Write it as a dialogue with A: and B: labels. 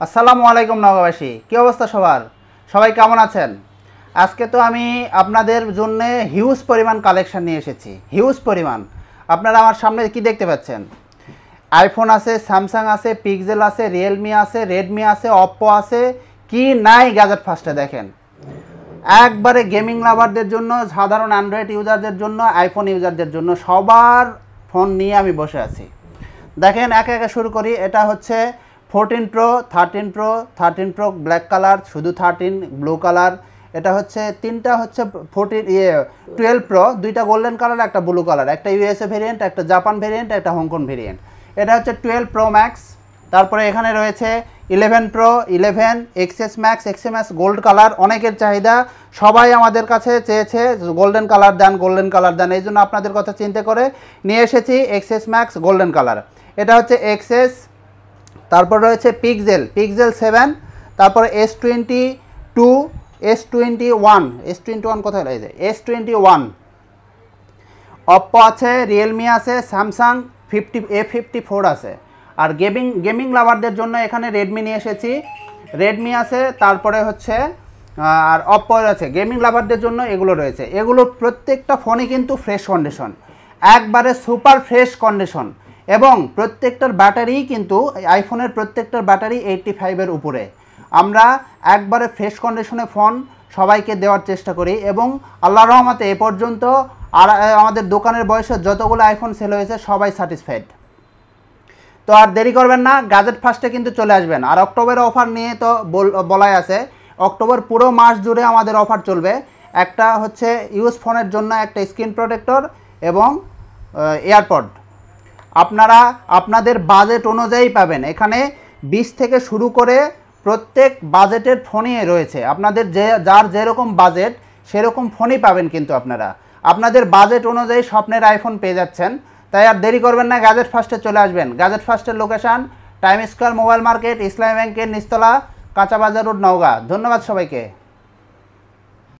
A: আসসালামু আলাইকুম নওগাঁবাসী, কী অবস্থা সবার? সবাই কেমন আছেন? আজকে তো আমি আপনাদের জন্য হিউজ পরিমাণ কালেকশন নিয়ে এসেছি। হিউজ পরিমাণ। আপনারা আমার সামনে কি দেখতে পাচ্ছেন? আইফোন আছে, স্যামসাং আছে, পিক্সেল আছে, রিয়েলমি আছে, রেডমি আছে, অপ্পো আছে, কি নাই গ্যাজেট ফার্স্টে দেখেন। একবারে গেমিং লাভারদের জন্য, সাধারণ অ্যান্ড্রয়েড ইউজারদের জন্য, আইফোন ইউজারদের জন্য সবার ফোন নিয়ে আমি বসে আছি। দেখেন একে একে শুরু করি। এটা হচ্ছে 14 প্রো, 13 প্রো ব্ল্যাক কালার, শুধু 13 ব্লু কালার। এটা হচ্ছে তিনটা হচ্ছে 12 প্রো, দুইটা গোল্ডেন কালার, একটা ব্লু কালার, একটা ইউএসএ ভেরিয়েন্ট, একটা জাপান ভেরিয়েন্ট, একটা হংকং ভেরিয়েন্ট। এটা হচ্ছে 12 প্রো ম্যাক্স। তারপরে এখানে রয়েছে 11 প্রো, 11 এক্সএস ম্যাক্স, এক্সএমএস গোল্ড কালার, অনেকের চাহিদা। সবাই আমাদের কাছে চেয়েছে গোল্ডেন কালার দেন, গোল্ডেন কালার দেন, এই জন্য আপনাদের কথা চিন্তা করে নিয়ে এসেছি এক্সএস ম্যাক্স গোল্ডেন কালার। এটা হচ্ছে এক্সএস। তারপর রয়েছে পিক্সেল 7, তারপরে S22, S21 কোথায় রয়েছে, S21। অপ্পো আছে, রিয়েলমি আছে, স্যামসাং A54 আছে। আর গেমিং লাভারদের জন্য এখানে রেডমি নিয়ে এসেছি, রেডমি আছে, তারপরে হচ্ছে আর অপ্পো আছে। গেমিং লাভারদের জন্য এগুলো রয়েছে। এগুলো প্রত্যেকটা ফোনই কিন্তু ফ্রেশ কন্ডিশন, একবারে সুপার ফ্রেশ কন্ডিশন। এবং প্রত্যেকটার ব্যাটারি কিন্তু আইফোনের প্রত্যেকটার ব্যাটারি 85-এর উপরে। আমরা একবারে ফ্রেশ কন্ডিশনে ফোন সবাইকে দেওয়ার চেষ্টা করি এবং আল্লাহর রহমতে এ পর্যন্ত আর আমাদের দোকানের বয়সে যতগুলো আইফোন সেল হয়েছে সবাই স্যাটিসফাইড। তো আর দেরি করবেন না, গ্যাজেট ফার্স্টে কিন্তু চলে আসবেন। আর অক্টোবরের অফার নিয়ে তো বলাই আছে, অক্টোবর পুরো মাস জুড়ে আমাদের অফার চলবে। একটা হচ্ছে ইউজ ফোনের জন্য একটা স্ক্রিন প্রোটেক্টর এবং এয়ারপড। আপনারা আপনাদের বাজেট অনুযায়ী পাবেন। এখানে 20 থেকে শুরু করে প্রত্যেক বাজেটের ফোনই রয়েছে। আপনাদের যার যেরকম বাজেট সেরকম ফোনই পাবেন কিন্তু আপনারা আপনাদের বাজেট অনুযায়ী স্বপ্নের আইফোন পেয়ে যাচ্ছেন। তাই আর দেরি করবেন না, গ্যাজেট ফার্স্টে চলে আসবেন। গ্যাজেট ফার্স্টের location time square mobile market, ইসলামী ব্যাংকের নিচতলা, কাঁচা বাজার রোড, নওগাঁ। ধন্যবাদ সবাইকে।